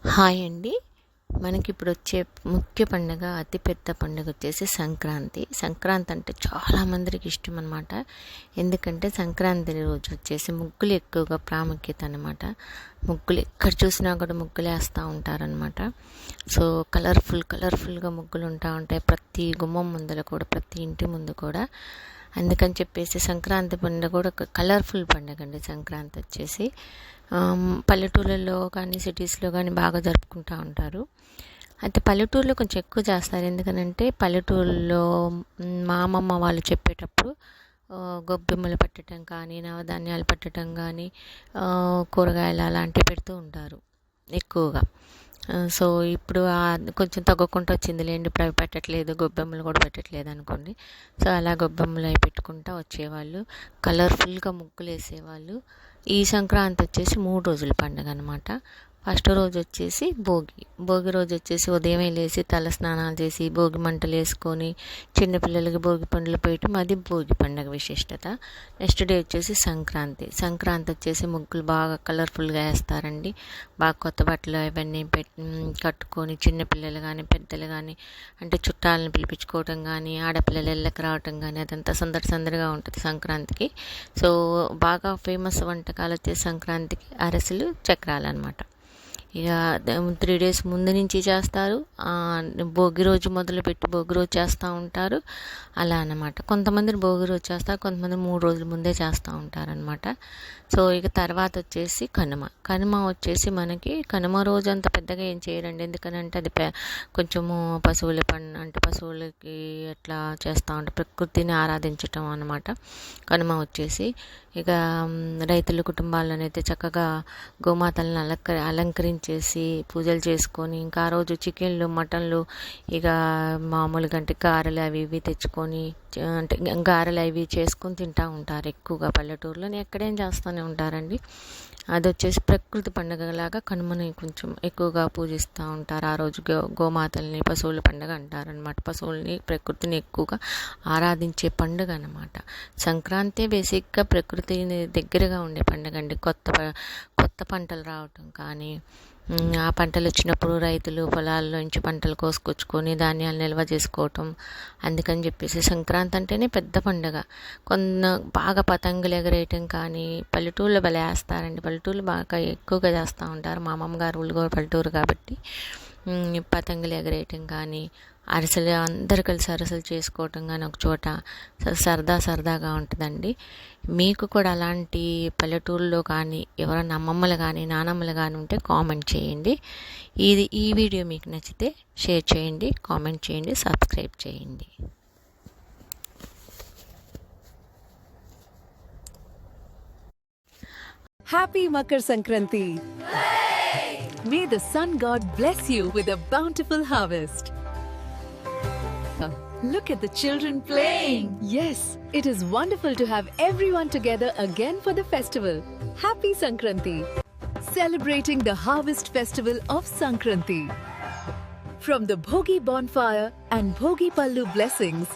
Hi అండి. మనకిప్పుడొచ్చే ముఖ్య పండుగ, అతిపెద్ద పండుగ వచ్చేసి సంక్రాంతి. సంక్రాంతి అంటే చాలామందికి ఇష్టం అనమాట. ఎందుకంటే సంక్రాంతి రోజు వచ్చేసి ముగ్గులు ఎక్కువగా ప్రాముఖ్యత అనమాట. ముగ్గులు ఎక్కడ చూసినా కూడా ముగ్గులు వేస్తూ ఉంటారనమాట. సో కలర్ఫుల్గా ముగ్గులు ఉంటాయి ప్రతి గుమ్మం ముందర కూడా, ప్రతి ఇంటి ముందు కూడా. అందుకని చెప్పేసి సంక్రాంతి పండుగ కూడా ఒక కలర్ఫుల్ పండుగ అండి. సంక్రాంతి వచ్చేసి పల్లెటూళ్ళలో కానీ సిటీస్లో కానీ బాగా జరుపుకుంటూ ఉంటారు. అయితే పల్లెటూరులో కొంచెం ఎక్కువ చేస్తారు. ఎందుకనంటే పల్లెటూరులో మా అమ్మమ్మ వాళ్ళు చెప్పేటప్పుడు గొబ్బెమ్మలు పట్టడం కానీ, నవధాన్యాలు పట్టడం కానీ, కూరగాయలు అలాంటివి పెడుతూ ఉంటారు ఎక్కువగా. సో ఇప్పుడు కొంచెం తగ్గకుండా వచ్చిందిలేండి. ఇప్పుడు అవి పెట్టట్లేదు, గొబ్బెమ్మలు కూడా పెట్టట్లేదు అనుకోండి. సో అలా గొబ్బెమ్మలు అవి పెట్టుకుంటూ వచ్చేవాళ్ళు, కలర్ఫుల్గా ముగ్గులు వేసేవాళ్ళు. ఈ సంక్రాంతి వచ్చేసి 3 రోజుల పండుగ అనమాట. ఫస్ట్ రోజు వచ్చేసి భోగి రోజు వచ్చేసి ఉదయమే లేచి తల స్నానాలు చేసి భోగి మంటలు వేసుకొని చిన్నపిల్లలకి భోగి పండ్లు పోయటం, అది భోగి పండుగ విశిష్టత. నెక్స్ట్ డే వచ్చేసి సంక్రాంతి వచ్చేసి ముగ్గులు బాగా కలర్ఫుల్గా వేస్తారండి. బాగా కొత్త బట్టలు అవన్నీ కట్టుకొని చిన్నపిల్లలు కానీ పెద్దలు కానీ, అంటే చుట్టాలను పిలిపించుకోవటం కానీ, ఆడపిల్లలు ఇళ్ళకి రావటం కానీ, అదంతా సందడిగా ఉంటుంది సంక్రాంతికి. సో బాగా ఫేమస్ వంటకాలు వచ్చేసి సంక్రాంతికి అరిసెలు, చక్రాలు అనమాట. ఇక 3 days ముందు నుంచి చేస్తారు. భోగి రోజు మొదలుపెట్టి భోగి రోజు చేస్తూ ఉంటారు. అలా అన్నమాట. కొంతమంది భోగి రోజు చేస్తారు, కొంతమంది 3 రోజుల ముందే చేస్తూ ఉంటారనమాట. సో ఇక తర్వాత వచ్చేసి కనుమ వచ్చేసి మనకి కనుమ రోజు అంత పెద్దగా ఏం చేయరండి. ఎందుకనంటే అది కొంచెము పశువులకి అట్లా చేస్తూ ఉంటారు, ప్రకృతిని ఆరాధించటం అనమాట. కనుమ వచ్చేసి ఇక రైతుల కుటుంబాలను అయితే చక్కగా గోమాతలను అలంకరించేసి పూజలు చేసుకొని, ఇంకా ఆ రోజు చికెన్లు, మటన్లు, ఇక మామూలుగా అంటే గారెలు అవి ఇవి తెచ్చుకొని, అంటే గారెలు అవి చేసుకొని తింటూ ఉంటారు ఎక్కువగా పల్లెటూరులో. ఎక్కడేం చేస్తూనే ఉంటారండి. అది వచ్చేసి ప్రకృతి పండుగలాగా కనుమని కొంచెం ఎక్కువగా పూజిస్తూ ఉంటారు. ఆ రోజు గోమాతల్ని పశువుల పండుగ అంటారనమాట. పశువుల్ని, ప్రకృతిని ఎక్కువగా ఆరాధించే పండుగ అనమాట. సంక్రాంతి బేసిక్గా ప్రకృతిని దగ్గరగా ఉండే పండుగ అండి. కొత్త పంటలు రావటం కానీ, ఆ పంటలు వచ్చినప్పుడు రైతులు పొలాల్లోంచి పంటలు కోసుకొచ్చుకొని ధాన్యాలు నిల్వ చేసుకోవటం. అందుకని చెప్పేసి సంక్రాంతి అంటేనే పెద్ద పండుగ. బాగా పతంగులు ఎగరేయటం కానీ, పల్లెటూళ్ళు భలే వేస్తారండి. పల్లెటూళ్ళు బాగా ఎక్కువగా చేస్తూ ఉంటారు. మా అమ్మమ్మ గారు ఊళ్ళు కూడా పల్లెటూరు కాబట్టి పతంగులు ఎగరేయటం కానీ, అరిసెలు అందరు కలిసి అరిసెలు చేసుకోవటం కానీ ఒక చోట సరదాగా ఉంటుందండి. మీకు కూడా అలాంటి పల్లెటూరులో కానీ ఎవరైనా అమ్మమ్మలు కానీ నానమ్మలు కానీ ఉంటే కామెంట్ చేయండి. ఈ వీడియో మీకు నచ్చితే షేర్ చేయండి, కామెంట్ చేయండి, సబ్స్క్రైబ్ చేయండి. Happy Makar Sankranti! May the sun god bless you with a bountiful harvest. Look at the children playing. Yes, it is wonderful to have everyone together again for the festival. Happy Sankranti! Celebrating the harvest festival of Sankranti. From the Bhogi bonfire and Bhogi Pallu blessings